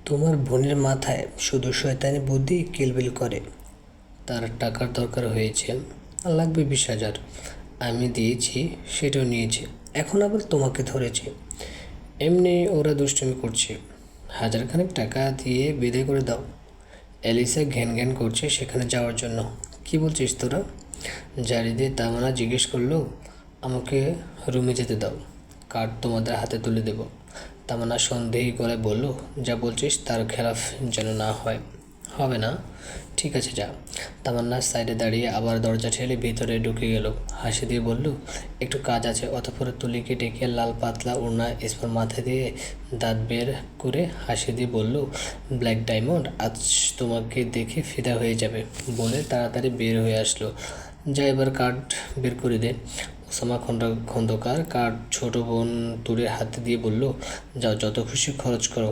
তোমার বোনের মাথায় শুধু শয়তানি বুদ্ধি কিলবিল করে। তার টাকার দরকার হয়েছে, লাগবে 20,000। আমি দিয়েছি, সেটাও নিয়েছে, এখন আবার তোমাকে ধরেছে। এমনি ওরা দুষ্টুমি করছে, 1,000 টাকা দিয়ে বিদায় করে দাও। এলিসা ঘ্যান ঘ্যান করছে সেখানে যাওয়ার জন্য। কি বলছিস তোরা? জারি দিয়ে তামান্না জিজ্ঞেস করলো। আমাকে রুমে যেতে দাও, কার্ড তোমাদের হাতে তুলে দেব। তামান্না সন্দেহী গলায় বলল, যা বলছিস তার খেলাফ যেন না হয়। হবে না? ঠিক আছে, যা। তামান্না সাইডে দাঁড়িয়ে আবার দরজা ঠেলে ভিতরে ঢুকে গেল। হাসি দিয়ে বলল, একটু কাজ আছে। অতঃপর তুলিকে ডেকে লাল পাতলা ওড়না ইসমার মাথা দিয়ে দাঁত বের করে হাসি দিয়ে বলল, ব্ল্যাক ডায়মন্ড, আজ তোমাকে দেখে ফিদা হয়ে যাবে। বলে তাড়াতাড়ি বের হয়ে আসলো। যা, এবার কার্ড বের করে দে। ওসামা খন্দকার কার্ড ছোট বোন তুরের হাতে দিয়ে বলল, যাও, যত খুশি খরচ করো,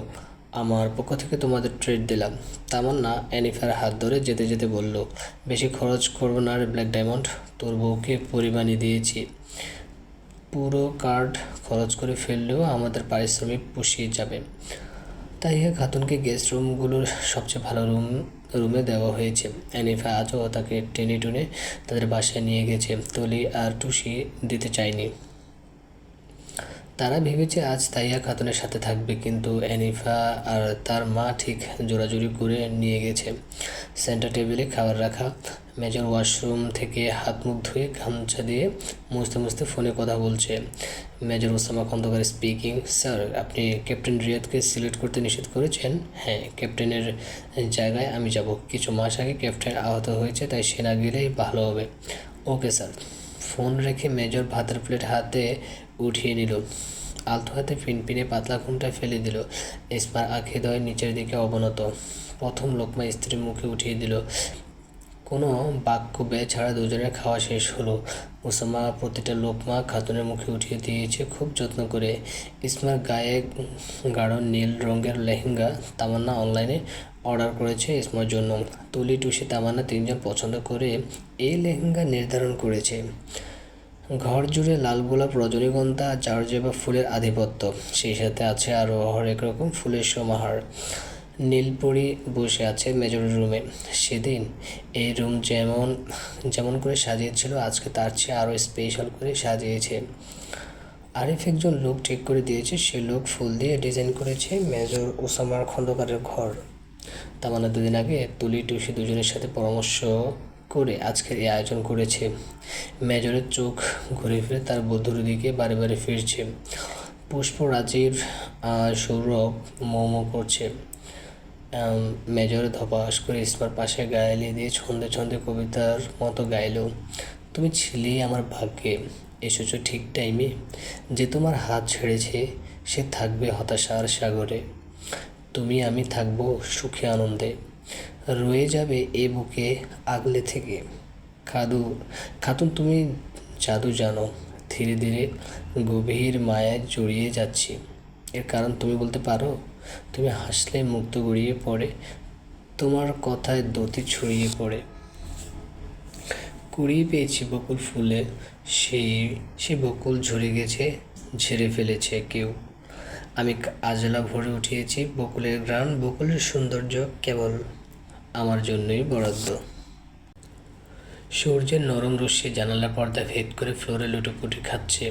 আমার পক্ষ থেকে তোমাদের ট্রিট দিলাম। তামান্না অ্যানিফার হাত ধরে যেতে যেতে বলল, বেশি খরচ করবো না রে ব্ল্যাক ডায়মন্ড, তোর বউকে পরিমাণই দিয়েছি। পুরো কার্ড খরচ করে ফেললেও আমাদের পারিশ্রমিক পুষিয়ে যাবে। তাহিয়া খাতুনকে গেস্ট রুমগুলোর সবচেয়ে ভালো রুমে দেওয়া হয়েছে। অ্যানিফা আজও তাকে টেনে টুনে তাদের বাসায় নিয়ে গেছে। তলি আর টুসি দিতে চায়নি। তারা ভেবেছে আজ তাইয়া খাতুনের সাথে থাকবে, কিন্তু অ্যানিফা আর তার মা ঠিক জোরাজুরি করে নিয়ে গেছে। সেন্টার টেবিলে খাবার রাখা, মেজর ওয়াশরুম থেকে হাত মুখ ধুয়ে গামছা দিয়ে মুছতে মুছতে ফোনে কথা বলছে। Major Osama Khandakar speaking. Sir, আপনি ক্যাপ্টেন রিয়াদকে সিলেক্ট করতে নিষেধ করেছেন? হ্যাঁ, ক্যাপ্টেনের জায়গায় আমি যাব। কিছু মাস আগে ক্যাপ্টেন আহত হয়েছে, তাই সে না গেলেই ভালো হবে। Okay sir. ফোন রেখে মেজর ভাতের প্লেট হাতে উঠিয়ে নিল। আলতো হাতে ফিনফিনে পাতলা ঘুমটা ফেলে দিল। ইসমার আঁখিদয় নিচের দিকে অবনত। প্রথম লোকমা স্ত্রীর মুখে উঠিয়ে দিল। কোনো বাক্য ব্যয় ছাড়া দুজনের খাওয়া শেষ হলো। ওসামা প্রতিটা লোকমা খাতুনের মুখে উঠিয়ে দিয়েছে খুব যত্ন করে। ইসমার গায়ে গাঢ় নীল রঙের লেহেঙ্গা তামান্না অনলাইনে অর্ডার করেছে ইসমার জন্য। তুলি টুসি তামান্না তিনজন পছন্দ করে এই লেহেঙ্গা নির্ধারণ করেছে। ঘর জুড়ে লাল গোলাপ, রজনীগন্ধা, জারজেবা ফুলের আধিপত্য। সেই সাথে আছে আরও হরেক রকম ফুলের সমাহার। নীলপরি বসে আছে মেজর রুমে। সেদিন এই রুম যেমন যেমন করে সাজিয়েছিল, আজকে তার চেয়ে আরও স্পেশাল করে সাজিয়েছে। আরিফ একজন লোক ঠিক করে দিয়েছে, সে লোক ফুল দিয়ে ডিজাইন করেছে মেজর ওসামার খন্দকারের ঘর। তামান্না দুদিন আগে তুলি টুসি দুজনের সাথে পরামর্শ করে আজকের এই আয়োজন করেছে। মেজরের চোখ ঘুরে ফিরে তার বন্ধুর দিকে বারে বারে ফিরছে। পুষ্প, রাজীব, সৌরভ মোমো করছে। মেজর ধপাস করে ইসমার পাশে গায়ে দিয়ে ছন্দে ছন্দে কবিতার মতো গাইল। তুমি ছিলেই আমার ভাগ্যে, এসেছো ঠিক টাইমে। যে তোমার হাত ছেড়েছে সে থাকবে হতাশার সাগরে। তুমি আমি থাকবো সুখে আনন্দে, রয়ে যাবে এ বুকে আগলে থেকে। খাতুন, তুমি জাদু জানো। ধীরে ধীরে গভীর মায়ায় জড়িয়ে যাচ্ছি। এর কারণ তুমি বলতে পারো? তুমি হাসলে মুক্ত গড়িয়ে পড়ে, তোমার কথায় দতি ছড়িয়ে পড়ে। কুড়িয়ে পেয়েছি বকুল ফুলে, সে বকুল ঝরে গেছে, ঝেড়ে ফেলেছে কেউ। আমি আজলা ভরে উঠিয়েছি বকুলের ঘ্রাণ, বকুলের সৌন্দর্য কেবল আমার জন্যই বরাদ্দ। সূর্যের নরম রশ্মি জানালার পর্দা ভেদ করে ফ্লোরে লুটোপুটি খাচ্ছে।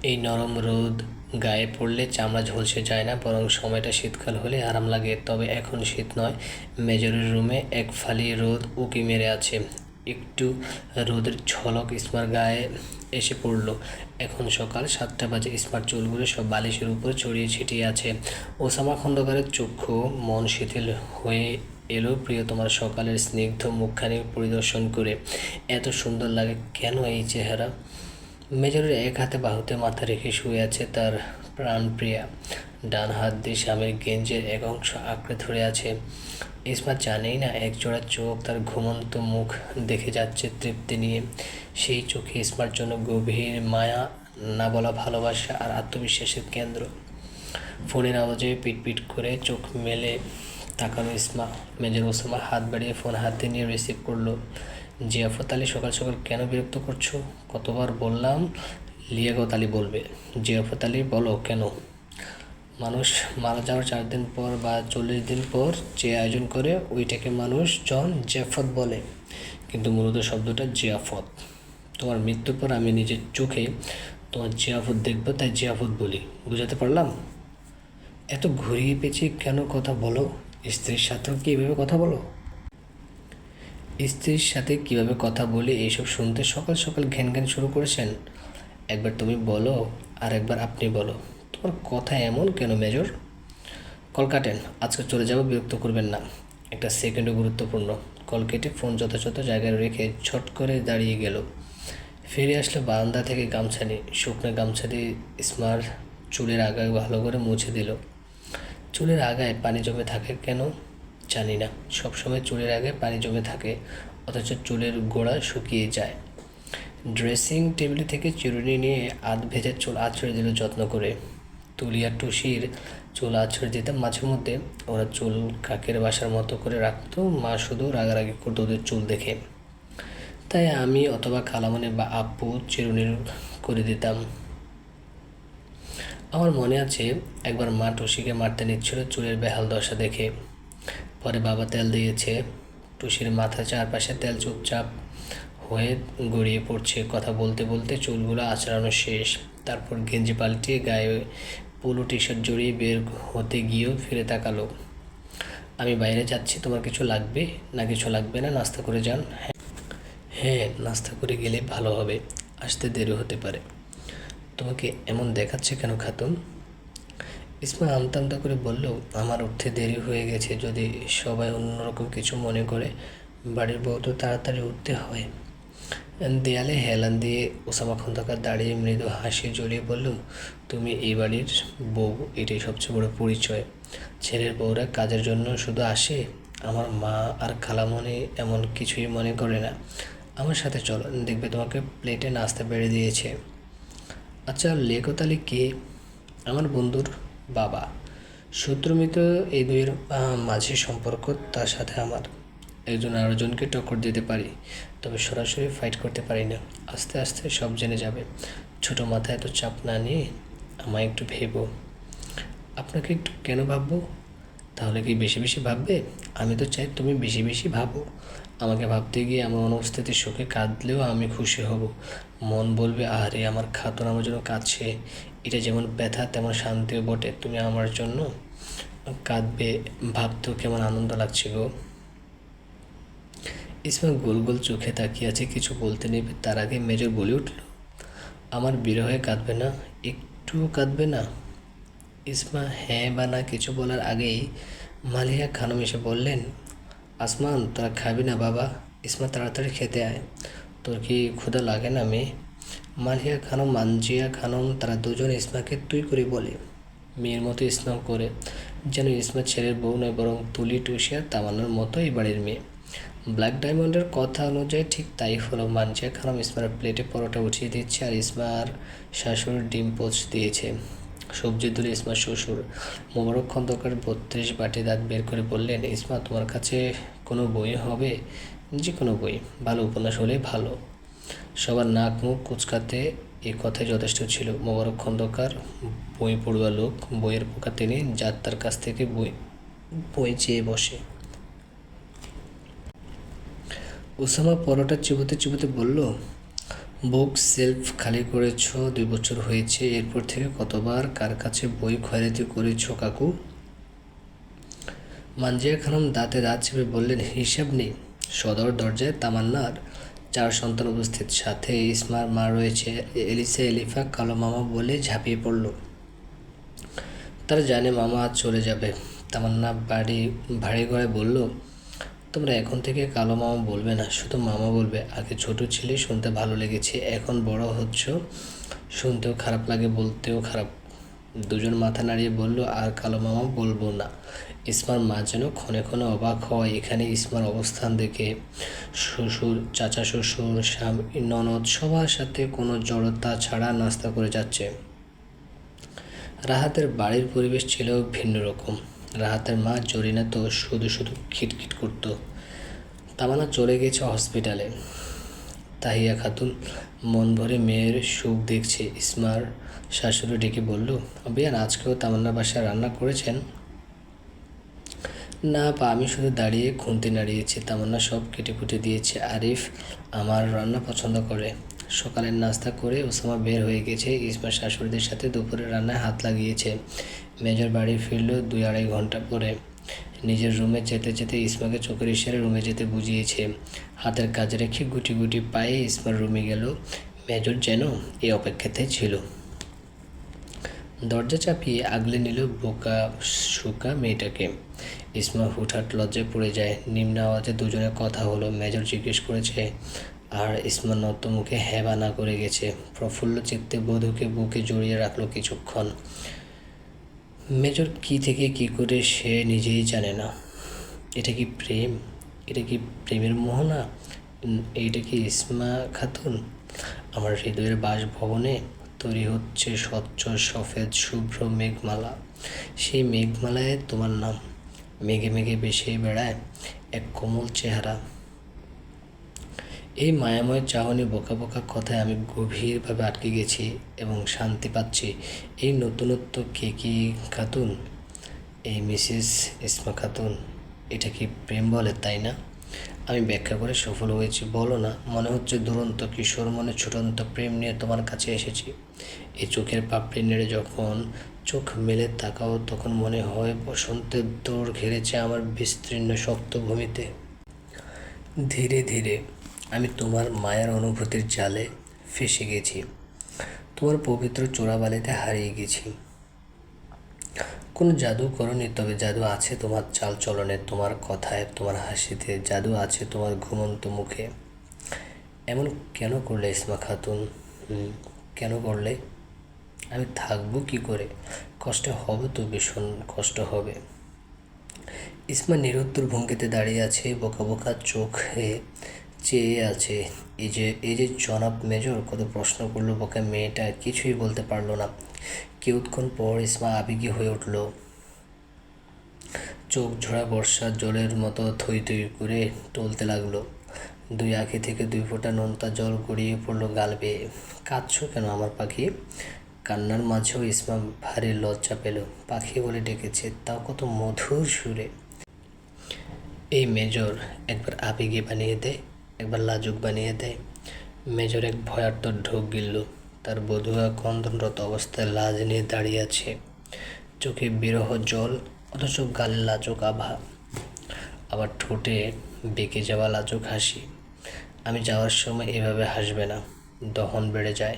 এই নরম রোদ গায়ে পড়লে চামড়া ঝলসে যায় না, বরং সময়টা শীতকাল হলে আরাম লাগে। তবে এখন শীত নয়। মেজরের রুমে এক ফালি রোদ উঁকি মেরে আছে। একটু রোদের ঝলক ইসমার গায়ে এসে পড়ল। এখন সকাল 7টা বাজে। ইসমার চুলগুলো সব বালিশের উপরে ছড়িয়ে ছিটিয়ে আছে। ওসামা খন্দকারের চক্ষু মন শিথিল হয়ে এলো প্রিয়তমার সকালের স্নিগ্ধ মুখখানি পরিদর্শন করে। এত সুন্দর লাগে কেন এই চেহারা? মেজরের এক হাতে বাহুতে মাথা রেখে শুয়ে আছে তার প্রাণপ্রিয়া। ডান হাত দিয়ে স্বামীর গেঞ্জের এক অংশ আঁকড়ে ধরে আছে। ইসমা জানেই না একজোড়া চোখ তার ঘুমন্ত মুখ দেখে যাচ্ছে তৃপ্তি নিয়ে। সেই চোখে ইসমার জন্য গভীর মায়া, না বলা ভালোবাসা আর আত্মবিশ্বাসের কেন্দ্র। ফোনের আওয়াজে পিটপিট করে চোখ মেলে তাকালো ইসমা। মেজর ওসামা হাত বাড়িয়ে ফোন হাতে নিয়ে রিসিভ করলো। জিয়াফত আলী, সকাল সকাল কেন বিরক্ত করছো? কতবার বললাম লিয়াকত আলী বলবে। জিয়াফত আলী, বলো কেন? মানুষ মারা যাওয়ার 4 দিন পর বা 40 দিন পর যে আয়োজন করে ওইটাকে মানুষ জন জিয়াফত বলে, কিন্তু মূলত শব্দটা জিয়াফত। তোমার মৃত্যুর পর আমি নিজের চোখে তোমার জিয়াফত দেখবো, তাই জিয়াফত বলি। বুঝাতে পারলাম? এত ঘুরিয়ে পেঁচিয়ে কেন কথা বলো? স্ত্রীর সাথেও কি এভাবে কথা বলো? স্ত্রীর সাথে কিভাবে কথা বলি এইসব শুনতে সকাল সকাল ঘ্যান ঘ্যান শুরু করেছেন? একবার তুমি বলো আর একবার আপনি বলো। তোমার কথা এমন কেন মেজর? কল কাটেন, আজকে চলে যাব, বিরক্ত করবেন না। একটা সেকেন্ডও গুরুত্বপূর্ণ। কল কেটে ফোন যথাযথ জায়গায় রেখে ছট করে দাঁড়িয়ে গেল। ফিরে আসলো বারান্দা থেকে গামছা নিয়ে। শুকনো গামছা দিয়ে ইসমার চুলের আগায় ভালো করে মুছে দিল। চুলের আগায় পানি জমে থাকে কেন জানি না, সবসময় চুলের আগায় পানি জমে থাকে, অথচ চুলের গোড়া শুকিয়ে যায়। ড্রেসিং টেবিল থেকে চিরুনি নিয়ে আধ ভেজা চুল আঁচড়ে দিল যত্ন করে। তুলি আর টুসির চুল আঁচড়ে দিতাম মাঝে মধ্যে। ওরা চুল কাকের বাসার মতো করে রাখতো, মা শুধু রাগারাগি করতো ওদের চুল দেখে। তাই আমি অথবা খালামণি বা আপু চিরুনির করে দিতাম। আমার মনে আছে একবার মা টুসিকে মারতে নিচ্ছিল চুলের বেহাল দশা দেখে। পরে বাবা তেল দিয়েছে। টুসির মাথা চারপাশে তেল চুপচাপ হয়ে গড়িয়ে পড়ছে। কথা বলতে বলতে চুলগুলো আঁচড়ানো শেষ। তারপর গেঞ্জি পাল্টিয়ে গায়ে পোলো টি শার্ট জড়িয়ে বের হতে গিয়েও ফিরে তাকালো। আমি বাইরে যাচ্ছি, তোমার কিছু লাগবে? না কিছু লাগবে না, নাস্তা করে যান। হ্যাঁ, নাস্তা করে গেলে ভালো হবে, আসতে দেরি হতে পারে। তোমাকে এমন দেখাচ্ছে কেন খাতুন? ইসমা আমতা আমতা করে বলল, আমার উঠতে দেরি হয়ে গেছে, যদি সবাই অন্যরকম কিছু মনে করে। বাড়ির বউ তো তাড়াতাড়ি উঠতে হয়। দেয়ালে হেলান দিয়ে ওসামা খন্দকার দাঁড়িয়ে মৃদু হাসি জড়িয়ে বলল, তুমি এই বাড়ির বউ, এটাই সবচেয়ে বড় পরিচয়। ছেলের বউরা কাজের জন্য শুধু আসে। আমার মা আর খালামণি এমন কিছুই মনে করে না। আমার সাথে চলো, দেখবে তোমাকে প্লেটে নাস্তা বেড়ে দিয়েছে। আচ্ছা, লেখক তাহলে কে? আমার বন্ধুর বাবা। শত্রুমিত এই দুইয়ের মাঝে সম্পর্ক, তার সাথে আমার। একজন আরেকজনকে টক্কর দিতে পারি, তবে সরাসরি ফাইট করতে পারি না। আস্তে আস্তে সব জেনে যাবে। ছোটো মাথায় এত চাপ না নিয়ে আমায় একটু ভেবো। আপনাকে একটু কেন ভাববো? তাহলে কি বেশি বেশি ভাববে? আমি তো চাই তুমি বেশি বেশি ভাবো। আমাকে ভাবতে গিয়ে আমার অনুপস্থিতির সুখে কাঁদলেও আমি খুশি হব। মন বলবে, আরে আমার খাতুন আমার জন্য কাঁদছে, এটা যেমন ব্যথা তেমন শান্তিও বটে। তুমি আমার জন্য কাঁদবে ভাবতেও কেমন আনন্দ লাগছে গো। ইসমা গোল গোল চোখে তাকিয়ে আছে, কিছু বলতে নেবে তার আগে মেজর বলে উঠল, আমার বিরহে কাঁদবে না? একটুও কাঁদবে না? ইসমা হ্যাঁ বা না কিছু বলার আগেই মালিহা খানম এসে বললেন, আসমান তোরা খাবি না বাবা? ইসমা তাড়াতাড়ি খেতে আয়, তোর কি ক্ষুধা লাগে না মেয়ে? মালিহা খানম মানজিয়া খানম তারা দুজন ইসমাকে তুই করে বলে, মেয়ের মতো স্নেহ করে, যেন ইসমা ছেলের বউ নয় বরং তুলি টুসিয়া তামান্নার মতো এই বাড়ির মেয়ে। ব্ল্যাক ডায়মন্ডের কথা অনুযায়ী ঠিক তাই হলো। মানজিয়া খানম ইসমার প্লেটে পরোটা উঠিয়ে দিচ্ছে আর ইসমার শাশুড়ির ডিম পোচ দিয়েছে। সবজি তুলে ইসমার শ্বশুর মোবারক খন্দকার 32 বাটি দাঁত বের করে বললেন, ইসমা তোমার কাছে কোনো বই হবে? যে কোনো বই, ভালো উপন্যাস হলে ভালো। সবার নাক মুখ কুচকাতে এ কথাই যথেষ্ট ছিল। মোবারক খন্দকার বই পড়ুয়া লোক, বইয়ের পোকা তিনি, যার তার কাছ থেকে বই বই চেয়ে বসে। ওসামা পরোটা চিবোতে চিবোতে বলল, বুক সেলফ খালি করেছ 2 বছর হয়েছে, এরপর থেকে কতবার কার কাছে বই খয়রাতি করেছ কাকু? মানজিয়া খানম দাঁতে দাঁত চেপে বললেন, হিসাব নেই। সদর দরজায় তামান্নার 4 সন্তান উপস্থিত, সাথে ইসমার মা রয়েছে। এলিসা এলিফা কালো মামা বলে ঝাঁপিয়ে পড়ল। তারা জানে মামা আজ চলে যাবে। তামান্না ভারী গলায় বলল, তোমরা এখন থেকে কালো মামা বলবে না, শুধু মামা বলবে। আগে ছোট ছিলে, শুনতে ভালো লেগেছে, এখন বড় হচ্ছ, শুনতেও খারাপ লাগে, বলতেও খারাপ। দুজন মাথা নাড়িয়ে বলল, আর কালো মামা বলবো না। ইসমার মা যেন ক্ষণে ক্ষণে অবাক হয় এখানে ইসমার অবস্থান দেখে। শ্বশুর, চাচা শ্বশুর, স্বামী, ননদ সবার সাথে কোনো জড়তা ছাড়া নাস্তা করে যাচ্ছে। রাহাতের বাড়ির পরিবেশ ছিল ভিন্ন রকম। রাহাতের মা জরিনা তো শুধু শুধু খিটখিট করতো। তামান্না চলে গেছে হসপিটালে। তাহিয়া খাতুন মন ভরে মেয়ের সুখ দেখছে। ইসমার শাশুড়ি ডেকে বলল, বিয়ান আজকেও তামান্নার বাসায় রান্না করেছেন? না আপা, আমি শুধু দাঁড়িয়ে খুন্তি নাড়িয়েছি। তামান্না সব কেটে দিয়েছে। আরিফ আমার রান্না পছন্দ করে। সকালের নাস্তা করে ওসামা বের হয়ে গেছে। ইসমার শাশুড়িদের সাথে দুপুরের রান্নায় হাত লাগিয়েছে। মেজর বাড়ি ফিরল 2-2.5 ঘন্টা পরে। নিজের রুমে যেতে যেতে ইসমাকে চোখের ইশারে রুমে যেতে বুঝিয়েছে। হাতের কাজ রেখে গুটি গুটি পায়ে ইসমার রুমে গেল। মেজর যেন এই অপেক্ষাতেই ছিল। দরজা চাপিয়ে আগলে নিল বোকা শোকা মেয়েটাকে। ইসমা হুটহাট লজ্জায় পড়ে যায়। নিম্ন আওয়াজে দুজনের কথা হলো। মেজর জিজ্ঞেস করেছে, আর ইসমা নত মুখে হ্যাঁ বা না করে গেছে। প্রফুল্ল চিত্তে বধূকে বুকে জড়িয়ে রাখলো কিছুক্ষণ। মেজর কি থেকে কি করে সে নিজেই জানে না। এটা কি প্রেম? এটা কি প্রেমের মোহনা? এইটা কি ইসমা খাতুন? আমার হৃদয়ের বাসভবনে তৈরি হচ্ছে স্বচ্ছ সফেদ শুভ্র মেঘমালা। সেই মেঘমালায় তোমার নাম মেঘে মেঘে ভেসে বেড়ায় এক কোমল চেহারা। এই মায়াময় চাহনি বোকা বোকা কথায় আমি গভীরভাবে আটকে গেছি এবং শান্তি পাচ্ছি। এই নতুনত্ব কে কি খাতুন? এই মিসেস ইসমা খাতুন। এটা কি প্রেম বলে, তাই না? আমি ব্যাখ্যা করে সফল হয়েছি। বলো না, মনে হচ্ছে দুরন্ত কিশোর মনে ছুটন্ত প্রেম নিয়ে তোমার কাছে এসেছি। এই চোখের পাপড়ি নেড়ে যখন চোখ মেলে তাকাও, তখন মনে হয় বসন্তের দৌড় ঘিরেছে আমার বিস্তীর্ণ শক্ত ভূমিতে। ধীরে ধীরে আমি তোমার মায়ার অনুভূতির জালে ফেসে গেছি। তোমার পবিত্র চোরাবালিতে হারিয়ে গেছি। কোনো জাদু করনি, তবে জাদু আছে তোমার চাল চলনে, তোমার কথায়, তোমার হাসিতে। জাদু আছে তোমার ঘুমন্ত মুখে। এমন কেন করলে ইসমা খাতুন? কেন করলে? আমি থাকবো কি করে? কষ্ট হবে তো, ভীষণ কষ্ট হবে। ইসমা নিরুত্তর ভঙ্গিতে দাঁড়িয়ে আছে, বোকা বোকা চোখে চেয়ে আছে। এই যে জনাব মেজর, কত প্রশ্ন করলো বোকা মেয়েটা, কিছুই বলতে পারলো না। কিছুক্ষণ পর ইসমা আবেগী হয়ে উঠল। চোখ ঝরা বর্ষার জলের মতো থই থই করে টলতে লাগলো। দুই আঁখি থেকে 2 ফোঁটা নোনতা জল গড়িয়ে পড়লো গাল বেয়ে। কাঁদছো কেন আমার পাখি? কান্নার মাঝেও ইসমা ভারী লজ্জা পেল। পাখি বলে ডেকেছে, তাও কত মধুর সুরে। এই মেজর একবার আবেগী বানিয়ে দেয়, একবার লাজুক বানিয়ে দেয়। মেজর এক ভয়ার্ত ঢোক গিলল। তার বধূয়া ক্রন্দনরত অবস্থায় লাজ নিয়ে দাঁড়িয়ে আছে, চোখে বিরহ জল, অথচ গালে লাজুক আভা, আবার ঠোঁটে বেঁকে যাওয়া লাজুক হাসি। আমি যাওয়ার সময় এভাবে হাসবে না, দহন বেড়ে যায়।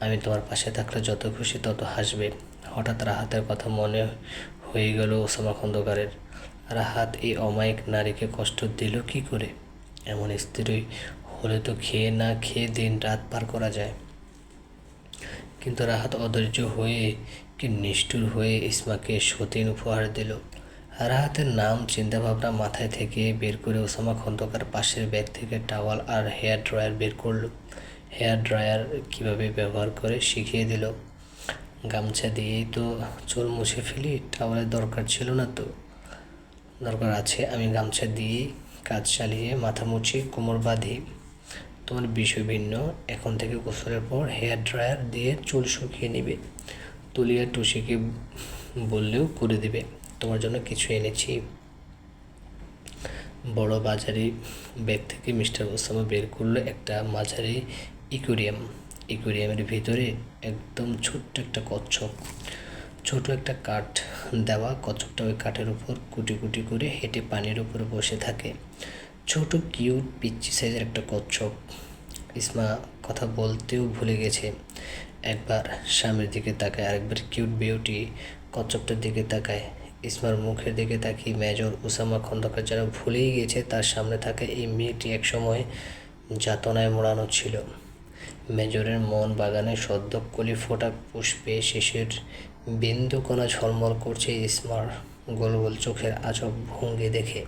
আমি তোমার পাশে থাকলে যত খুশি তত হাসবে। হঠাৎ রাহাতের কথা মনে হয়ে গেল ওসামা খন্দকারের। রাহাত এই অমায়িক নারীকে কষ্ট দিল কি করে? এমন স্ত্রী হলে তো খেয়ে না খেয়ে দিন রাত পার করা যায়। কিন্তু রাহাত অধৈর্য হয়ে কি নিষ্ঠুর হয়ে ইসমাকে সতীন উপহার দিল। রাহাতের নাম চিন্তাভাবনা মাথায় থেকে বের করে ওসামা খন্দকার পাশের ব্যাগ থেকে টাওয়াল আর হেয়ার ড্রায়ার বের করলো। হেয়ার ড্রায়ার কীভাবে ব্যবহার করে শিখিয়ে দিল। গামছা দিয়েই তো চুল মুছে ফেলি, টাওয়ালের দরকার ছিল না তো? দরকার আছে। আমি গামছা দিয়েই কাজ চালিয়ে মাথা মুছি, কোমর বাঁধি। তোমার বিষয় ভিন্ন। এখন থেকে গোসলের পর হেয়ার ড্রায়ার দিয়ে চুল শুকিয়ে নিবে। তুলিয়া টুসিকে বললেও করে দিবে। তোমার জন্য কিছু এনেছি। বড় বাজারি ব্যাগ থেকে মিস্টার ওসামা বের করলো একটা মাঝারি ইকুরিয়াম। ইকুরিয়ামের ভিতরে একদম ছোট্ট একটা কচ্ছপ। ছোট একটা কাঠ দেওয়া। কচ্ছপটা ওই কাঠের উপর কুটি কুটি করে হেঁটে পানির উপরে বসে থাকে। ছোট কিউট পিচ্চি সাইজের একটা কচ্ছপ। ইসমা কথা বলতেও ভুলে গেছে। একবার স্বামীর দিকে তাকায়, আরেকবার কিউট বিউটি কচ্ছপটার দিকে তাকায়। ইসমার মুখের দিকে তাকিয়ে মেজর ওসামা খন্দকার যেন ভুলেই গেছে তার সামনে থাকা এই মেয়েটি একসময় যাতনায় মোড়ানো ছিল। মেজরের মন বাগানে সদ্য কলি ফোটা পুষ্পে শিশির বিন্দুকণা ঝলমল করছে ইসমার গোল গোল চোখের আজব ভঙ্গি দেখে।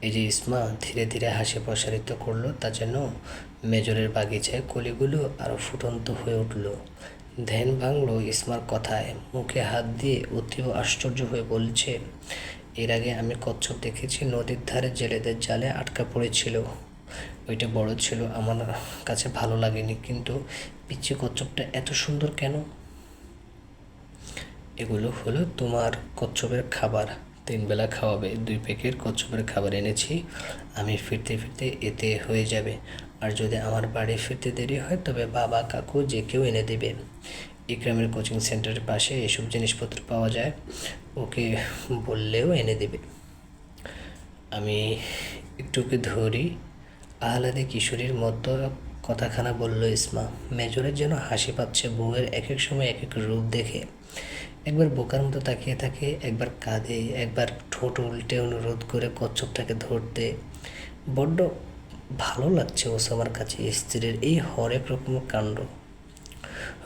এই যে ইসমা ধীরে ধীরে হাসি প্রসারিত করলো, তা যেন মেজরের বাগিচায় কলিগুলো আরও ফুটন্ত হয়ে উঠল। ধ্যান ভাঙল ইসমার কথায়। মুখে হাত দিয়ে অতীব আশ্চর্য হয়ে বলছে, এর আগে আমি কচ্ছপ দেখেছি নদীর ধারে জেলেদের জালে আটকা পড়েছিল। ওইটা বড় ছিল, আমার কাছে ভালো লাগেনি, কিন্তু পিচ্চি কচ্ছপটা এত সুন্দর কেন? এগুলো হলো তোমার কচ্ছপের খাবার, 3 বেলা খাওয়াবে। 2 প্যাকেট কচ্ছপের খাবার এনেছি, আমি ফিরতে ফিরতে এতে হয়ে যাবে। আর যদি আমার বাড়ি ফিরতে দেরি হয় তবে বাবা কাকু যে কেউ এনে দেবে। ইকরামের কোচিং সেন্টারের পাশে এসব জিনিসপত্র পাওয়া যায়, ওকে বললেও এনে দেবে। আমি একটুকে ধরি, আহ্লাদে কিশোরীর মতো কথাখানা বলল ইসমা। মেজরের যেন হাসি পাচ্ছে বউয়ের এক এক সময় এক এক রূপ দেখে। একবার বোকার মতো তাকিয়ে থাকে, একবার কাঁদে, একবার ঠোঁট উল্টে অনুরোধ করে কচ্ছপটাকে ধরতে। বড্ড ভালো লাগছে ওসামার কাছে স্ত্রীর এই হরেক রকম কাণ্ড।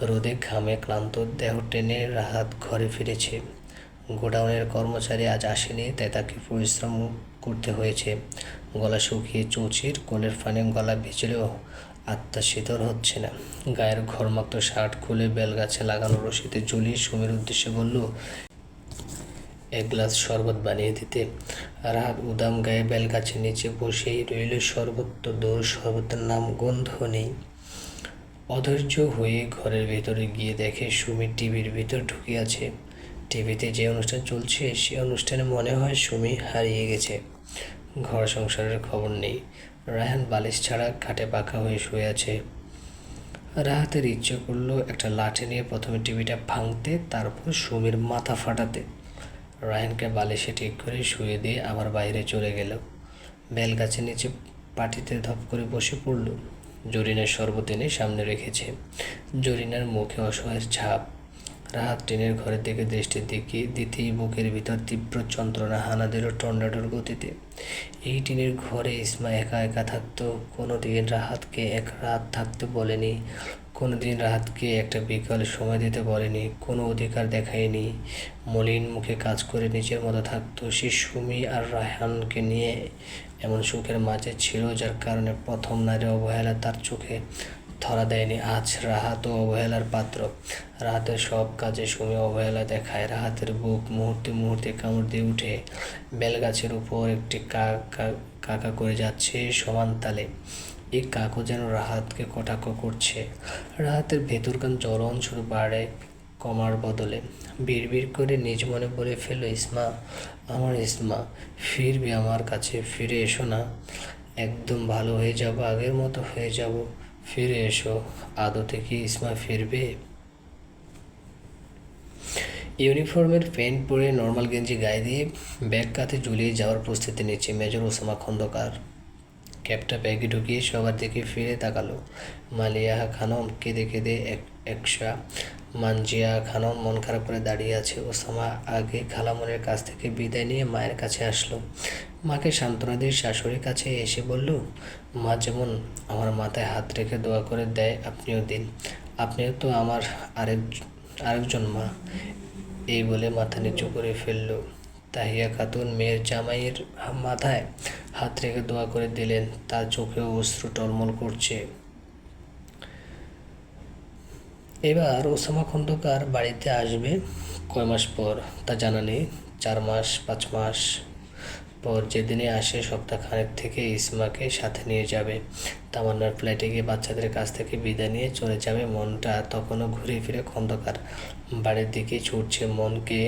রোদে ঘামে ক্লান্ত দেহ টেনে রাহাত ঘরে ফিরেছে। গোডাউনের কর্মচারী আজ আসেনি, তাই তাকে পরিশ্রম করতে হয়েছে। গলা শুকিয়ে চৌচির কোলের ফানে গলা ভিজলেও আত্মা শীতল হচ্ছে না। গায়ের ঘরমাক্ত শার্ট খুলে বেলগাছে লাগানো রশিতে ঝুলিয়ে সুমির উদ্দেশ্যে বলল, 1 গ্লাস শরবত বানিয়ে দিতে। রাহাত উদাম গায়ে বেলগাছের নিচে বসেই রইল। শরবত তো দূর, শরবতের নাম গন্ধ নেই। অধৈর্য হয়ে ঘরের ভেতরে গিয়ে দেখে সুমি টিভির ভিতর ঢুকে আছে। টিভিতে যে অনুষ্ঠান চলছে সে অনুষ্ঠানে মনে হয় সুমি হারিয়ে গেছে। ঘর সংসারের খবর নেই। রায়হান বালিশ ছাড়া খাটে পাকা হয়ে শুয়ে আছে। রাহাতের ইচ্ছে করলো একটা লাঠি নিয়ে প্রথমে টিভিটা ভাঙতে, তারপর সুমির মাথা ফাটাতে। রায়হানকে বালিশে ঠিক করে শুয়ে দিয়ে আবার বাইরে চলে গেল। বেলগাছের নিচে পাটিতে ধপ করে বসে পড়ল। জরিনার শরবত এনে সামনে রেখেছে। জরিনার মুখে অসহায়ের ছাপ। রাহাত টিনের ঘরের দিকে দৃষ্টি দিতেই বুকের ভিতর তীব্র যন্ত্রণা হানা দিল টর্নেডোর গতিতে। এই টিনের ঘরে ইসমা একা একা থাকতো। কোনোদিন রাহাতকে এক রাত থাকতে বলেনি, কোনোদিন রাহাতকে একটা বিকাল সময় দিতে বলেনি, কোনো অধিকার দেখায়নি। মলিন মুখে কাজ করে নিজের মতো থাকতো। সে সুমি আর রায়হানকে নিয়ে এমন সুখের মাঝে ছিল যার কারণে প্রথম নারী অবহেলা তার চোখে ধরা দেয়নি। আজ রাহাতও অবহেলার পাত্র। রাহাতের সব কাজে সুমি অবহেলা দেখায়। রাহাতের বুক মুহূর্তে মুহূর্তে কামড় দিয়ে উঠে। বেলগাছের উপর একটি কাকা করে যাচ্ছে সমান তালে। এই কাকও যেন রাহাতকে কটাক্ষ করছে। রাহাতের ভেতরকান জ্বলন শুধু বাড়ে, কমার বদলে। বিড়বিড় করে নিজ মনে বলে ফেলল, ইসমা, আমার ইসমা, ফিরবি আমার কাছে, ফিরে এসো না। একদম ভালো হয়ে যাব, আগের মতো হয়ে যাব, ফিরে এসো। আদতে কি ইসমা ফিরবে? ইউনিফর্মের প্যান্ট পরে নর্মাল গেঞ্জি গায়ে দিয়ে ব্যাগ কাঁধে ঝুলিয়ে যাওয়ার প্রস্তুতি নিচ্ছে মেজর ওসামা খন্দকার। ক্যাবটা ব্যাগে ঢুকিয়ে সবার দিকে ফিরে তাকালো। মালিয়া খানম কেঁদে কেঁদে একশা, মানজিয়া খানম মন খারাপ করে দাঁড়িয়ে আছে। ওসামা আগে খালামনের কাছ থেকে বিদায় নিয়ে মায়ের কাছে আসলো। মাকে সান্ত্বনা দিয়ে শাশুড়ির কাছে এসে বলল, মা যেমন আমার মাথায় হাত রেখে দোয়া করে দেয় আপনিও দিন, আপনিও তো আমার আরেকজন মা। এই বলে মাথা নিচু করে ফেলল। তাহিয়া খাতুন মেয়ের জামাইয়ের মাথায় হাত রেখে দোয়া করে দিলেন। তার চোখেও অশ্রু টলমল করছে। এবার ওসামা খন্দকার বাড়িতে আসবে কয় মাস পর তা জানা নেই। 4 মাস 5 মাস পর যেদিনে আসে সপ্তাহখানেক থেকে ইসমাকে সাথে নিয়ে যাবে। তামান্নার ফ্ল্যাটে গিয়ে বাচ্চাদের কাছ থেকে বিদায় নিয়ে চলে যাবে। মনটা তখনও ঘুরে ফিরে খন্দকার বাড়ির দিকে ছুটছে। মনকে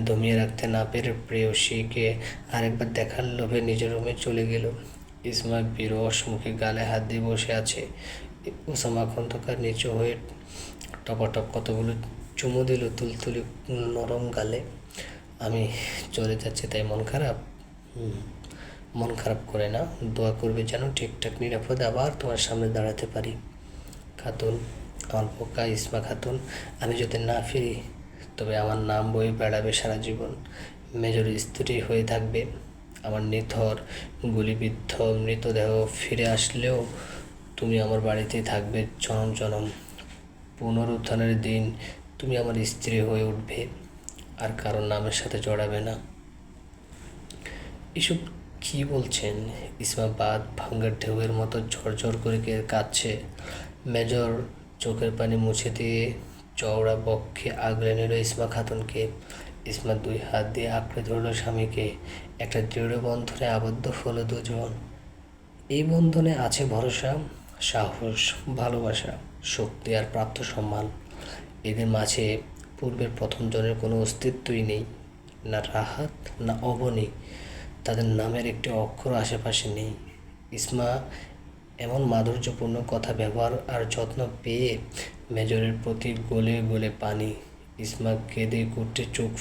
দমিয়ে রাখতে না পেরে প্রেয়সীকে আরেকবার দেখার লোভে নিজের রুমে চলে গেল। ইসমা বিরস মুখে গালে হাত দিয়ে বসে আছে। ওসামা খন্দকার নিচু হয়ে টপাটপ কতগুলো চুমু দিল তুলতুলি নরম গালে। আমি চলে যাচ্ছি তাই মন খারাপ? মন খারাপ করে না, দোয়া করবে যেন ঠিকঠাক নিরাপদে আবার তোমার সামনে দাঁড়াতে পারি। খাতুন, আমার বোকা ইসমা খাতুন, আমি যদি না ফিরি তবে আমার নাম বয়ে বেড়াবে সারা জীবন। মেজর স্ত্রী হয়ে থাকবে। আমার নিথর গুলিবিদ্ধ মৃতদেহ ফিরে আসলেও তুমি আমার বাড়িতেই থাকবে জনম জনম। পুনরুত্থানের দিন তুমি আমার স্ত্রী হয়ে উঠবে, আর কারোর নামের সাথে জড়াবে না। এসব কি বলছেন? ইসমা বাদ ভাঙ্গার ঢেউয়ের মতো ঝরঝর করে কাঁদছে। মেজর চোখের পানি মুছে দিয়ে চওড়া বক্ষে আগলে নিল ইসমা খাতুনকে। ইসমা 2 হাত দিয়ে আঁকড়ে ধরল স্বামীকে। একটা দৃঢ় বন্ধনে আবদ্ধ হলো দুজন। এই বন্ধনে আছে ভরসা, সাহস, ভালোবাসা, শক্তি আর প্রাপ্ত সম্মান। এদের মাঝে পূর্বের প্রথম জনের কোনো অস্তিত্বই নেই, না রাহাত না অবনী। তাদের নামের একটি অক্ষর আশেপাশে নেই। ইসমা এমন মাধুর্যপূর্ণ কথা ব্যবহার আর যত্ন পেয়ে মেজরের প্রতি গলে গলে পানি। ইসমা কেঁদে কুটে চোখ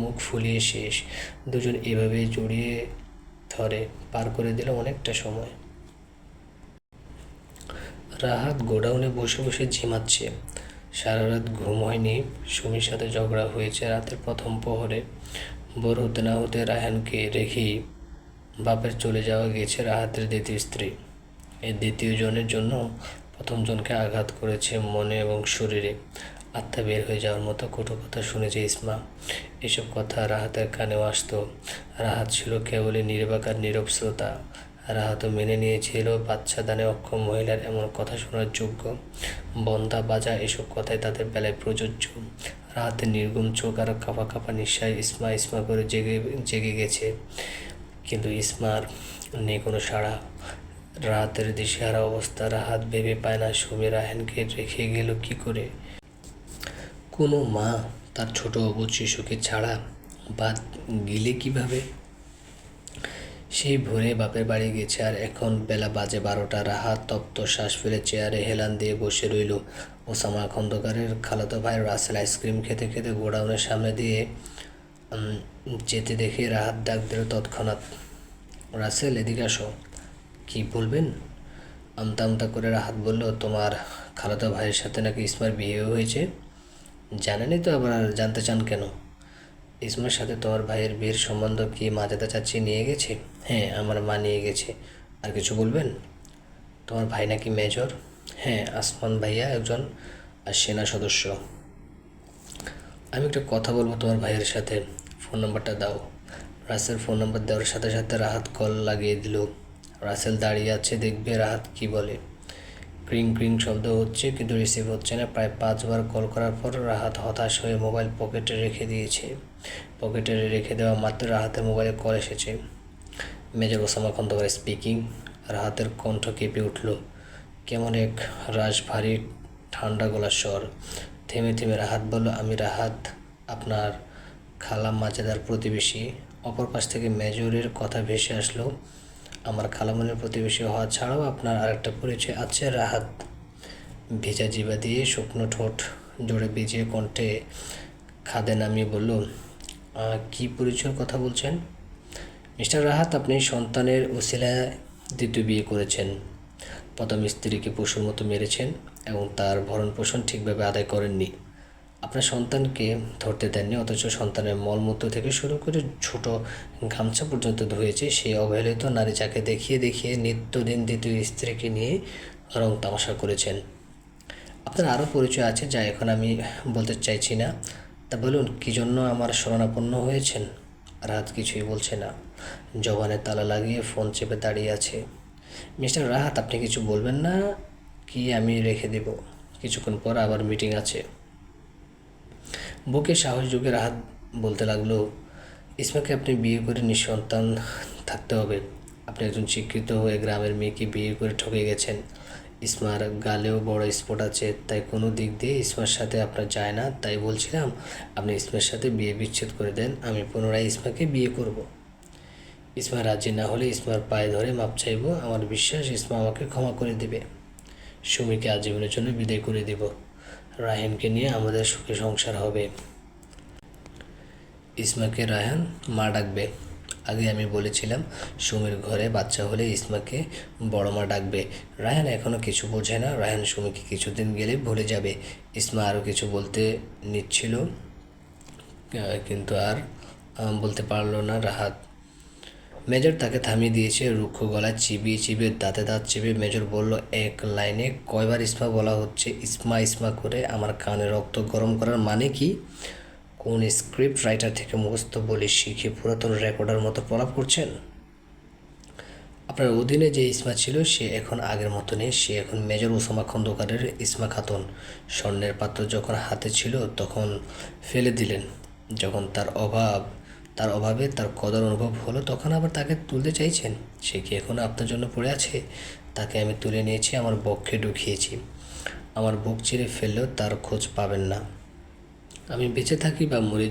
মুখ ফুলিয়ে শেষ। দুজন এভাবেই জড়িয়ে ধরে পার করে দিল অনেকটা সময়। রাহাত গোডাউনে বসে বসে ঝিমাচ্ছে। সারা রাত ঘুম হয়নি। সুমির সাথে ঝগড়া হয়েছে রাতের প্রথম প্রহরে। ভোর হতে না হতে রায়হানকে রেখেই বাপের চলে যাওয়া গেছে রাহাতের দ্বিতীয় স্ত্রী। এই দ্বিতীয় জনের জন্য প্রথম জনকে আঘাত করেছে মনে এবং শরীরে। আত্মা বের হয়ে যাওয়ার মতো কটু কথা শুনেছে ইসমা। এসব কথা রাহাতের কানেও আসতো। রাহাত ছিল কেবলই নির্বাক আর নীরব শ্রোতা। রাহাতও মেনে নিয়েছিল বাচ্চা দানে অক্ষম মহিলার এমন কথা শোনার যোগ্য। বন্দা বাজা এসব কথাই তাদের বেলায় প্রযোজ্য। রাহাতের নির্গুম চোখ আর কাঁপা কাঁপা নিঃশ্বাস ইসমা ইসমা করে জেগে জেগে গেছে। কিন্তু ইসমার নেই কোনো সাড়া। রাহাতের দিশেহারা অবস্থা। রাহাত ভেবে পায় না সুমি রায়হানকে রেখে গেল কি করে। কোনো মা তার ছোট অবুঝ শিশুকে ছাড়া ভাত গিলে কিভাবে। সেই ভোরে বাপের বাড়ি গেছে আর এখন বেলা বাজে 12টা। রাহাত তপ্ত শ্বাস ফেলে চেয়ারে হেলান দিয়ে বসে রইল। ওসামা খন্দকারের খালাতো ভাই রাসেল আইসক্রিম খেতে খেতে গোডাউনের সামনে দিয়ে যেতে দেখে রাহাত ডাক দিল তৎক্ষণাৎ, রাসেল এদিকে আসো। কি বলবেন? আমতা আমতা করে রাহাত বলল, তোমার খালাতো ভাইয়ের সাথে নাকি ইসমার বিয়ে হয়েছে। জানেনই তো, আবার জানতে চান কেন? ইসমার সাথে তোমার ভাইয়ের বিয়ের সম্বন্ধ কি মাজেদা চাচি নিয়ে গেছে? হ্যাঁ, আমার মা নিয়ে গেছে। আর কিছু বলবেন? তোমার ভাই নাকি মেজর? হ্যাঁ, আসমান ভাইয়া একজন সেনা সদস্য। আমি একটা কথা বলবো তোমার ভাইয়ের সাথে। ফোন নাম্বারটা দাও। রাসেল ফোন নাম্বার দেওয়ার সাথে সাথে রাহাত কল লাগিয়ে দিল। রাসেল দাঁড়িয়ে আছে, দেখবে রাহাত কি বলে। ক্রিং ক্রিং শব্দ হচ্ছে কিন্তু রিসিভ হচ্ছে না। প্রায় 5বার কল করার পর রাহাত হতাশ হয়ে মোবাইল পকেটে রেখে দিয়েছে। পকেটে রেখে দেওয়া মাত্র রাহাতের মোবাইলে কল এসেছে। Major Osama Khandakar speaking. রাহাতের কণ্ঠ কেঁপে উঠল। কেমন এক রাশভারী ঠান্ডা গলার স্বর। থেমে থেমে রাহাত বলল, আমি রাহাত, আপনার খালা মাজেদার প্রতিবেশী। অপর পাশ থেকে মেজরের কথা ভেসে আসলো, আমার খালামণির প্রতিবেশী হওয়া ছাড়াও আপনার আরেকটা পরিচয় আছে রাহাত। ভেজা জিভা দিয়ে শুকনো ঠোঁট জোরে ভিজিয়ে কণ্ঠে খাদে নামিয়ে বলল, কী পরিচয়ের কথা বলছেন? মিস্টার রাহাত, আপনি সন্তানের উসিলায় দ্বিতীয় বিয়ে করেছেন। প্রথম স্ত্রীকে পশুর মতো মেরেছেন এবং তার ভরণ পোষণ ঠিকভাবে আদায় করেননি। আপনার সন্তানকে ধরতে দেননি, অথচ সন্তানের মলমূত্র থেকে শুরু করে ছোট গামছা পর্যন্ত ধুয়েছে সেই অবহেলিত নারী, যাকে দেখিয়ে দেখিয়ে নিত্যদিন দ্বিতীয় স্ত্রীকে নিয়ে রং তামাশা করেছেন। আপনার আরও পরিচয় আছে যা এখন আমি বলতে চাইছি না। তা বলুন, কী জন্য আমার শরণাপন্ন হয়েছেন? রাহাত কিছুই বলছে না। জবানে তালা লাগিয়ে ফোন চেপে দাঁড়িয়ে আছে। মিস্টার রাহাত, আপনি কিছু বলবেন না কি? আমি রেখে দেব, কিছুক্ষণ পর আবার মিটিং আছে। বুকে সাহস যোগে রাহাত বলতে লাগলো, ইসমাকে আপনি বিয়ে করে নিঃসন্তান থাকতে হবে। আপনি একজন শিক্ষিত হয়ে গ্রামের মেয়েকে বিয়ে করে ঠকে গেছেন। ইসমার গালেও বড় স্পট আছে, তাই কোনো দিক দিয়ে ইসমার সাথে আপনার যায় না। তাই বলছিলাম আপনি ইসমার সাথে বিয়ে বিচ্ছেদ করে দেন, আমি পুনরায় ইসমাকে বিয়ে করব। ইসমা রাজি না হলে ইসমার পায়ে ধরে মাপ চাইব। আমার বিশ্বাস ইসমা আমাকে ক্ষমা করে দেবে। সুমিকে আজীবনের জন্য বিদায় করে দেব। রায়হানকে নিয়ে আমাদের সুখে সংসার হবে। ইসমাকে রায়হান মা ডাকবে। আগে আমি বলেছিলাম সুমির ঘরে বাচ্চা হলে ইসমাকে বড় মা ডাকবে। রায়হান এখনও কিছু বোঝে না। রায়হান সুমিকে কিছুদিন গেলে ভুলে যাবে। ইসমা আরও কিছু বলতে নিচ্ছিল কিন্তু আর বলতে পারল না। রাহাত মেজর তাকে থামিয়ে দিয়েছে। রুক্ষ গলায় চিবিয়ে চিবিয়ে দাঁতে দাঁত চিবিয়ে মেজর বলল, এক লাইনে কয়বার ইসমা বলা হচ্ছে? ইসমা ইসমা করে আমার কানে রক্ত গরম করার মানে কি? কোন স্ক্রিপ্ট রাইটার থেকে মুখস্থ বলে শিখে পুরাতন রেকর্ডার মতো প্রলাপ করছেন? আপনার অধীনে যে ইসমা ছিল সে এখন আগের মতো নেই। সে এখন মেজর ওসামা খন্দকারের ইসমা খাতুন। স্বর্ণের পাত্র যখন হাতে ছিল তখন ফেলে দিলেন, যখন তার অভাব তার অভাবে তার কদর অনুভব হলো, তখন আবার তাকে তুলতে চাইছেন? সে কি এখনও আপনার জন্য পড়ে আছে? তাকে আমি তুলে নিয়েছি, আমার বক্ষে ঢুকিয়েছি। আমার বুক চিরে ফেললেও তার খোঁজ পাবেন না। আমি বেঁচে থাকি বা মরে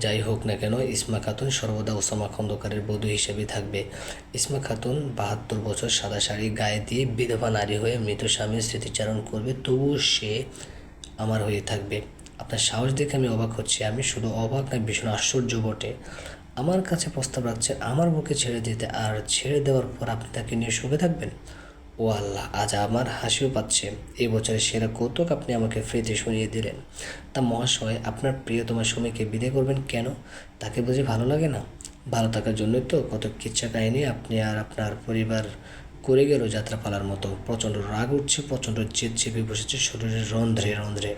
যাই হোক না কেন, ইসমা খাতুন সর্বদা ওসামা খন্দকারের বধূ হিসেবেই থাকবে। ইসমা খাতুন 72 বছর সাদা শাড়ি গায়ে দিয়ে বিধবা নারী হয়ে মৃত স্বামীর স্মৃতিচারণ করবে, তবুও সে আমার হয়ে থাকবে। আপনার সাহস দেখে আমি অবাক হচ্ছি। আমি শুধু অবাক নয়, ভীষণ আশ্চর্য বটে। আমার কাছে প্রস্তাব রাখছেন আমার বুকে ছেড়ে দিতে, আর ছেড়ে দেওয়ার পর আপনি তাকে নিয়ে সুখে থাকবেন? ও আল্লাহ, আজ আমার হাসিও পাচ্ছে। এই বছরের সেরা কৌতুক আপনি আমাকে ফ্রিতে শুনিয়ে দিলেন। তা মহাশয়, আপনার প্রিয়তমা সুমিকে বিদায় করবেন কেন? তাকে বুঝে ভালো লাগে না? ভালো থাকার জন্যই তো কত কিচ্ছা কাহিনী আপনি আর আপনার পরিবার করে গেল যাত্রাপালার মতো। প্রচণ্ড রাগ উঠছে, প্রচণ্ড জেদ চেপে বসেছে শরীরের রন্ধ্রে রন্ধ্রে।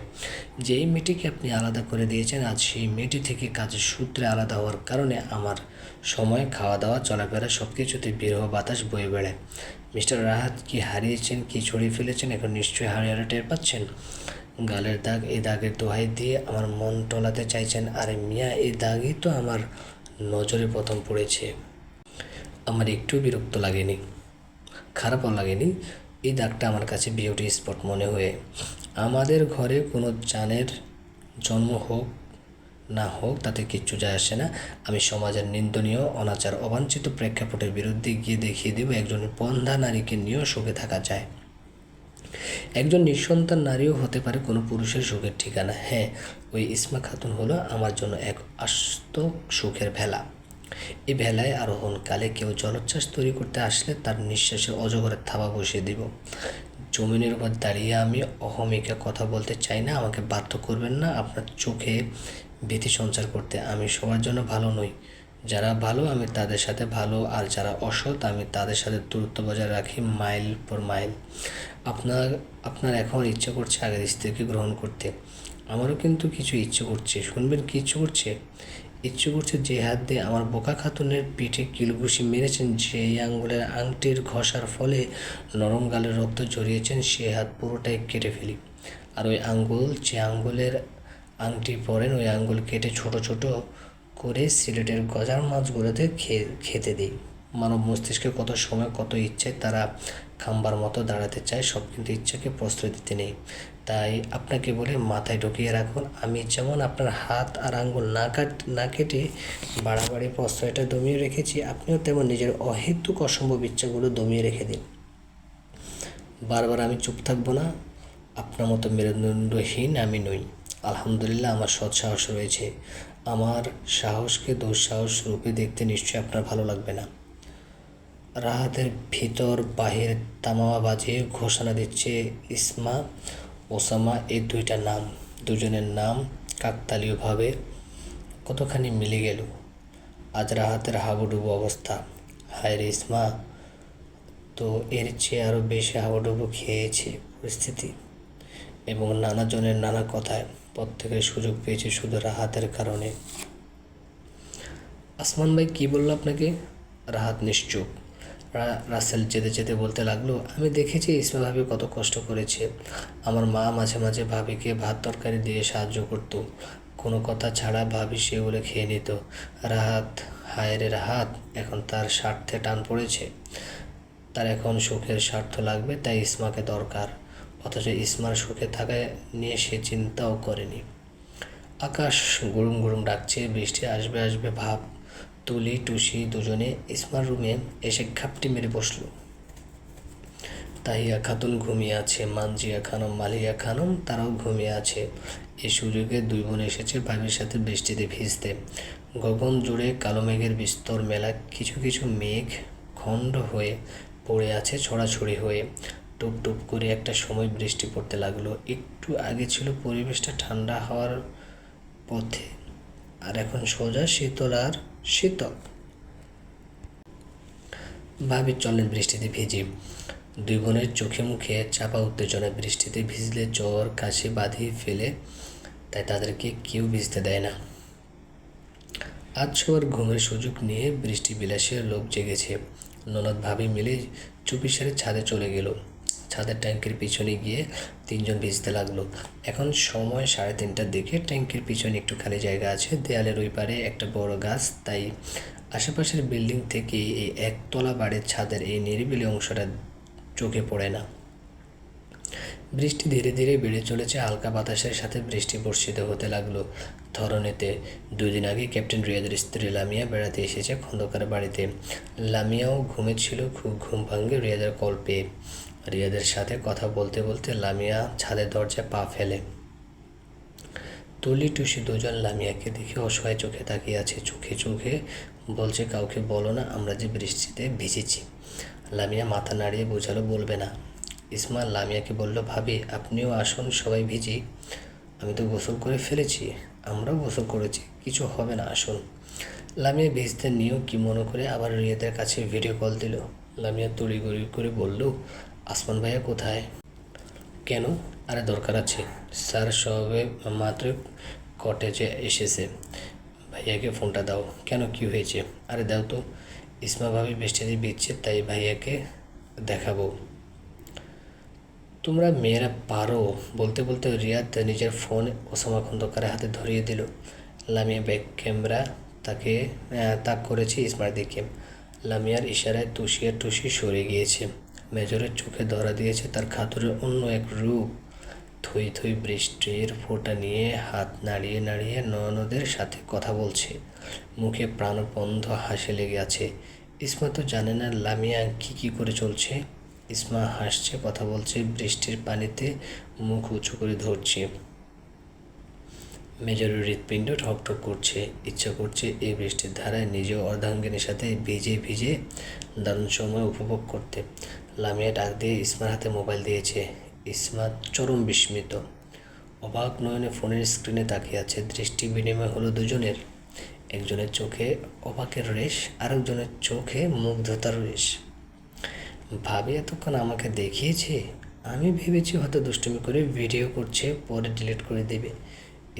যেই মেয়েটিকে আপনি আলাদা করে দিয়েছেন, আজ সেই মেয়েটি থেকে কাজের সূত্রে আলাদা হওয়ার কারণে আমার সময়, খাওয়া দাওয়া, চলাফেরা সব কিছুতে বিরহ বাতাস বয়ে বেড়ায়। মিস্টার রাহাত, কি হারিয়েছেন, কি ছড়িয়ে ফেলেছেন, এখন নিশ্চয়ই হারিয়ে টের পাচ্ছেন। গালের দাগ, এই দাগের দোহাই দিয়ে আমার মন টলাতে চাইছেন? আরে মিয়া, এই দাগই তো আমার নজরে প্রথম পড়েছে। আমার একটু বিরক্ত লাগেনি, খারাপও লাগেনি। এই দাগটা আমার কাছে বিউটি স্পট মনে হয়ে। আমাদের ঘরে কোনো জানের জন্ম হোক না হোক তাতে কিচ্ছু যায় আসে না। আমি সমাজের নিন্দনীয়, অনাচার, অবাঞ্ছিত প্রেক্ষাপটের বিরুদ্ধে গিয়ে দেখিয়ে দেব একজন বন্ধ্যা নারীকে নিয়েও সুখে থাকা যায়। একজন নিঃসন্তান নারীও হতে পারে কোনো পুরুষের সুখের ঠিকানা। হ্যাঁ, ওই ইসমা খাতুন হলো আমার জন্য এক আস্ত সুখের ভেলা। এই ভেলায় আরোহণকালে কেউ জলোচ্ছ্বাস তৈরি করতে আসলে তার নিঃশ্বাসের অজগরের থাবা বসিয়ে দিব। জমিনের উপর দাঁড়িয়ে আমি অহমিকা কথা বলতে চাই না, আমাকে বাধ্য করবেন না আপনার চোখে ভীতি সঞ্চার করতে। আমি সবার জন্য ভালো নই। যারা ভালো আমি তাদের সাথে ভালো, আর যারা অসৎ আমি তাদের সাথে দূরত্ব বজায় রাখি মাইল পর মাইল। আপনার আপনার এখন ইচ্ছে করছে আগের স্ত্রীকে গ্রহণ করতে। আমারও কিন্তু কিছু ইচ্ছে করছে। শুনবেন কি ইচ্ছে করছে? ইচ্ছে করছে যে হাত দিয়ে আমার বোকা খাতুনের পিঠে কিলঘুষি মেরেছেন, সেই আঙ্গুলের আংটির ঘষার ফলে নরম গালের রক্ত জড়িয়েছেন, সে হাত পুরোটাই কেটে ফেলি। আর ওই আঙ্গুল, যে আঙ্গুলের আংটি পরেন, ওই আঙ্গুল কেটে ছোট ছোট করে সিলেটের গজার মাছগুলোতে খেতে দিই। মানব মস্তিষ্কে কত সময়, কত ইচ্ছায় তারা খাম্বার মতো দাঁড়াতে চায়, সব কিন্তু ইচ্ছাকে প্রশ্রয় দিতে নেই। তাই আপনাকে বলে মাথায় ঢুকিয়ে রাখুন, আমি যেমন আপনার হাত আর আঙ্গুল না কেটে বাড়াবাড়ি প্রশ্রয়টা দমিয়ে রেখেছি, আপনিও তেমন নিজের অহেতুক অসম্ভব ইচ্ছাগুলো দমিয়ে রেখে দিন। বারবার আমি চুপ থাকবো না। আপনার মতো মেরুদণ্ডহীন আমি নই। আলহামদুলিল্লাহ, আমার সৎসাহস রয়েছে। আমার সাহসকে দুঃসাহস রূপে দেখতে নিশ্চয়ই আপনার ভালো লাগবে না। রাহাতের ভিতর বাহির তামামা বাজিয়ে ঘোষণা দিচ্ছে ইসমা, ওসামা, এই দুইটা নাম, দুজনের নাম কাকতালীয়ভাবে কতখানি মিলে গেল। আজ রাহাতের হাবুডুবু অবস্থা। হায় রে ইসমা, তো এর চেয়ে আরও বেশি হাবুডুবু খেয়েছে পরিস্থিতি, এবং নানা জনের নানা কথায় প্রত্যেকের সুযোগ পেয়েছে শুধু রাহাতের কারণে। আসমান ভাই কী বললো আপনাকে? রাহাত নিশ্চুপ। রাসেল যেতে যেতে বলতে লাগলো, আমি দেখেছি ইসমা ভাবি কত কষ্ট করেছে। আমার মা মাঝে মাঝে ভাবিকে ভাত তরকারি দিয়ে সাহায্য করত, কোনো কথা ছাড়া ভাবি সেগুলো খেয়ে নিত। রাহাত, হায় রে রাহাত, এখন তার স্বার্থে টান পড়েছে। তার এখন সুখের স্বার্থ লাগবে, তাই ইসমাকে দরকার। অথচ ইসমার সুখে থাকা নিয়ে সে চিন্তাও করেনি। আকাশ গুড়ুম গুড়ুম ডাকছে, বৃষ্টি আসবে আসবে ভাব। তুলি টুসি দুজনে ইসমার রুমে এসে ঘাপটি মেরে বসল। তাহিয়া খাতুন ঘুমিয়ে আছে, মানজিয়া খানম, মালিয়া খানম তারাও ঘুমিয়ে আছে। এই সুযোগে দুই বোন এসেছে ভাবির সাথে বৃষ্টিতে ভিজতে। গগন জুড়ে কালো মেঘের বিস্তর মেলা, কিছু কিছু মেঘ খণ্ড হয়ে পড়ে আছে ছড়াছড়ি হয়ে। টুপ টুপ করে একটা সময় বৃষ্টি পড়তে লাগলো। একটু আগে ছিল পরিবেশটা ঠান্ডা হওয়ার পথে, আর এখন সোজা শীতল আর শীতল। ভাবি চলেন বৃষ্টিতে ভিজি। দুই বোনের চোখে মুখে চাপা উত্তেজনা। বৃষ্টিতে ভিজলে জ্বর কাশি বাঁধিয়ে ফেলে, তাই তাদেরকে কেউ ভিজতে দেয় না। আজ সবার ঘুমের সুযোগ নিয়ে বৃষ্টি বিলাসের লোক জেগেছে। ননদ ভাবি মিলে চুপিসারে ছাদে চলে গেল। ছাদের ট্যাঙ্কির পিছনে গিয়ে তিনজন ভিজতে লাগলো। এখন সময় 3:30টার দিকে। ট্যাঙ্কির পিছনে একটু খালি জায়গা আছে, দেয়ালের ওই পারে একটা বড় গাছ, তাই আশেপাশের বিল্ডিং থেকে এই একতলা বাড়ির ছাদের এই নিরিবিলি অংশটা চোখে পড়ে না। বৃষ্টি ধীরে ধীরে বেড়ে চলেছে, হালকা বাতাসের সাথে বৃষ্টি বর্ষিত হতে লাগলো ধরনেতে। 2 দিন আগে ক্যাপ্টেন রিয়াদের স্ত্রী লামিয়া বেড়াতে এসেছে খন্দকার বাড়িতে। লামিয়াও ঘুমেছিল, খুব ঘুম ভাঙে রিয়াদের কল পেয়ে। রিয়াদের সাথে কথা বলতে বলতে লামিয়া ছাদের দরজায় পা ফেলে। তুলি টুসি দুজন লামিয়াকে দেখে অসহায় চোখে তাকিয়ে আছে, চোখে চোখে বলছে, কাউকে বলো না আমরা যে বৃষ্টিতে ভিজেছি। লামিয়া মাথা নাড়িয়ে বোঝালো, বলবে না। ইসমা লামিয়াকে বলল, ভাবি আপনিও আসুন, সবাই ভিজি। আমি তো গোসল করে ফেলেছি। আমরাও গোসল করেছি, কিছু হবে না, আসুন। লামিয়া ভিজতে নিয়েও কি মনে করে আবার রিয়াদের কাছে ভিডিও কল দিল। লামিয়া তড়িঘড়ি করে বলল, আসমান ভাইয়া কোথায়? কেন? আরে দরকার আছে, স্যার সবে মাত্র কটেজে এসেছে। ভাইয়াকে ফোনটা দাও। কেন, কি হয়েছে? আরে দাও তো। ইসমা ভাবি বৃষ্টিতে ভিজছে, তাই ভাইয়াকে দেখাবো। তোমরা মেয়েরা পারো। বলতে বলতে রিয়াদ নিজের ফোন ওসামা খন্দকারের হাতে ধরিয়ে দিল। লামিয়া ব্যাক ক্যামেরা তাক করেছে ইসমার দিকে। লামিয়ার ইশারায় টুসি সরে গিয়েছে। মেজরের চোখে ধরা দিয়েছে তার খাতুরের অন্য এক রূপ। থই থই বৃষ্টির ফোঁটা নিয়ে হাত নাড়িয়ে নাড়িয়ে ননদের সাথে কথা বলছে, মুখে প্রাণবন্ধ হাসি লেগে আছে। ইসমা তো জানে না লামিয়া কী করে চলছে। ইসমা হাসছে, কথা বলছে, বৃষ্টির পানিতে মুখ উঁচু করে ধরছে। মেজরের হৃৎপিণ্ড ঠকঠক করছে, ইচ্ছা করছে এই বৃষ্টির ধারায় নিজেও অর্ধাঙ্গিনীর সাথে ভিজে ভিজে দারুণ সময় উপভোগ করতে। লামিয়া ডাক দিয়ে ইসমার হাতে মোবাইল দিয়েছে। ইসমা চরম বিস্মিত, অবাক নয়নে ফোনের স্ক্রিনে তাকিয়ে আছে। দৃষ্টি বিনিময় হলো দুজনের। একজনের চোখে অবাকের রেশ, আরেকজনের চোখে মুগ্ধতার রেশ। ভাবি এতক্ষণ আমাকে দেখিয়েছে, আমি ভেবেছি হয়তো দুষ্টুমি করে ভিডিও করছে, পরে ডিলিট করে দেবে।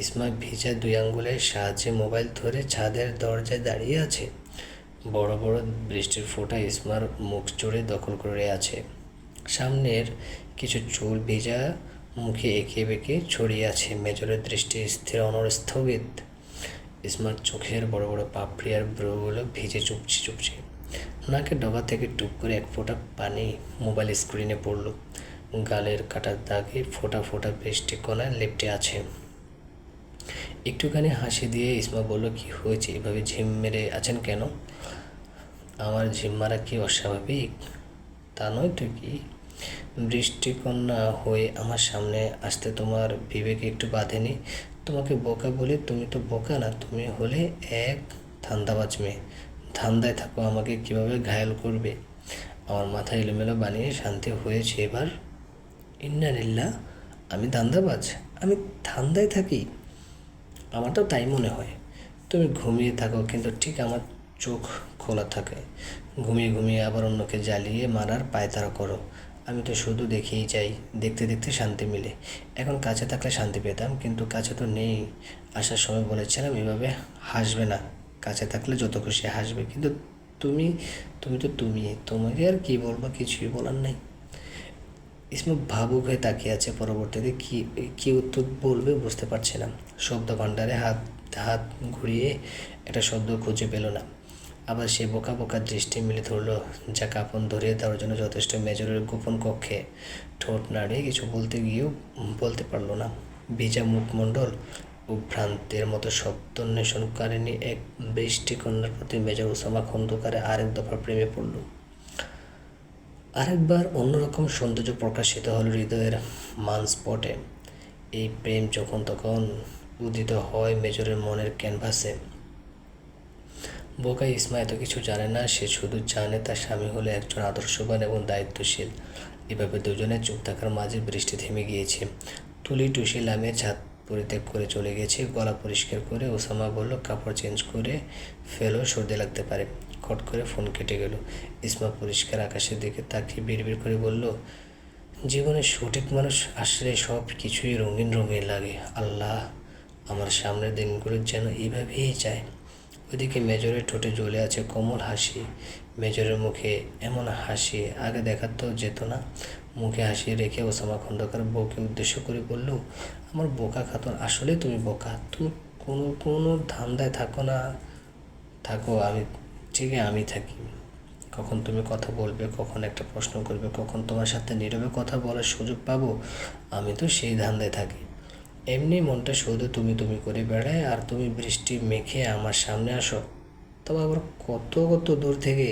ইসমা ভিজা 2 আঙ্গুলের সাহায্যে মোবাইল ধরে ছাদের দরজায় দাঁড়িয়ে আছে। বড় বড় বৃষ্টির ফোঁটা ইসমার মুখ জুড়ে দখল করে আছে। সামনের কিছু চুল ভেজা মুখে এঁকে বেঁকে ছড়িয়ে আছে। মেজরের দৃষ্টি স্থির, স্থগিত। ইসমার চোখের বড় বড় পাপড়ি আর ব্রুগুলো ভিজে চুপছে চুপছে। নাকের ডগা থেকে টুপ করে এক ফোঁটা পানি মোবাইল স্ক্রিনে পড়ল। গালের কাটার দাগে ফোঁটা ফোঁটা বৃষ্টি কণায় লেপ্টে আছে। একটুখানি হাসি দিয়ে ইসমা বলল, কি হয়েছে, এভাবে ঝিম মেরে আছেন কেন? আমার ঝিম মারা কি অস্বাভাবিক? তা নয় তো কি। বৃষ্টিকন্যা হয়ে আমার সামনে আসতে তোমার বিবেকে একটু বাঁধেনি? তোমাকে বোকা বলে? তুমি তো বোকা না, তুমি হলে এক ধান্দাবাজ মেয়ে। ধান্দায় থাকো, আমাকে কিভাবে ঘায়েল করবে। আমার মাথা এলোমেলো বানিয়ে শান্তি হয়েছে এবার। ইন্নালিল্লাহ, আমি ধান্দাবাজ? আমি ধান্দায় থাকি? আমার তো তাই মনে হয়। তুমি ঘুমিয়ে থাকো, কিন্তু ঠিক আমার চোখ খোলা থাকে। ঘুমিয়ে ঘুমিয়ে আবার অন্যকে জ্বালিয়ে মারার পায়তারা করো। আমি তো শুধু দেখেই যাই, দেখতে দেখতে শান্তি মিলে। এখন কাছে থাকলে শান্তি পেতাম, কিন্তু কাছে তো নেই। আসার সময় বলেছিলাম এভাবে হাসবে না, কাছে থাকলে যত খুশি হাসবে, কিন্তু তুমি তুমি তো তুমি, তোমাকে আর কি বলবো, কিছুই বলার নেই। ইসমা ভাবুক হয়ে তাকিয়ে আছে। পরবর্তীতে কি উত্তর বলবে বুঝতে পারছে না। শব্দ ভাণ্ডারে হাত হাত ঘুরিয়ে একটা শব্দ খুঁজে পেল না। আবার সে বোকা বোকা দৃষ্টি মিলে ধরল, যা কাপন ধরিয়ে দেওয়ার জন্য যথেষ্ট। মেজরের গোপন কক্ষে ঠোঁট নাড়িয়ে কিছু বলতে গিয়েও বলতে পারল না। ভিজা মুখমণ্ডল ও ভ্রান্তের মতো শব্দ অন্বেষণকারিণী এক বৃষ্টিকন্যার প্রতি মেজর ওসামা খন্দকারে আরেক দফা প্রেমে পড়ল। আরেকবার অন্যরকম সৌন্দর্য প্রকাশিত হল হৃদয়ের মানস্পটে। এই প্রেম যখন তখন উদিত হয় মেজরের মনের ক্যানভাসে। বোকা ইসমা এত কিছু জানে না, সে শুধু জানে তার স্বামী হলো একজন আদর্শবান এবং দায়িত্বশীল। এভাবে দুজনের চুপ থাকার মাঝে বৃষ্টি থেমে গিয়েছে। তুলি টুসি লামিয়ে ছাদ পরিত্যাগ করে চলে গেছে। গলা পরিষ্কার করে ওসামা বলল, কাপড় চেঞ্জ করে ফেলো, সর্দি লাগতে পারে। খট করে ফোন কেটে গেল। ইসমা পরিষ্কার আকাশের দিকে তাকিয়ে বিড়বিড় করে বলল, জীবনে সঠিক মানুষ আসলে সব কিছুই রঙিন রঙিন লাগে। আল্লাহ, আমার সামনের দিনগুলো যেন এইভাবেই যায়। ওইদিকে মেজরের ঠোঁটে জ্বলে আছে কোমল হাসি। মেজরের মুখে এমন হাসি আগে দেখা তো যেত না। মুখে হাসি রেখে ওসামা খন্দকার বউকে উদ্দেশ্য করে বলল, আমার বোকা খাতুন, আসলে তুমি বোকা। তুমি কোনো কোনো ধান্দায় থাকো না। থাকো, আমি ঠিক আমি থাকি। কখন তুমি কথা বলবে, কখন একটা প্রশ্ন করবে, কখন তোমার সাথে নীরবে কথা বলার সুযোগ পাবো, আমি তো সেই ধান্দায় থাকি। এমনি মনটা শুধু তুমি তুমি করে বেড়ায়, আর তুমি বৃষ্টি মেখে আমার সামনে আসো, তবে আবার কত কত দূর থেকে।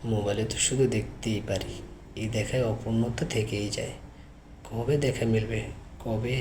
মোবাইলে তো শুধু দেখতেই পারি, এই দেখায় অপূর্ণতা থেকেই যায়। কবে দেখা মিলবে, কবে?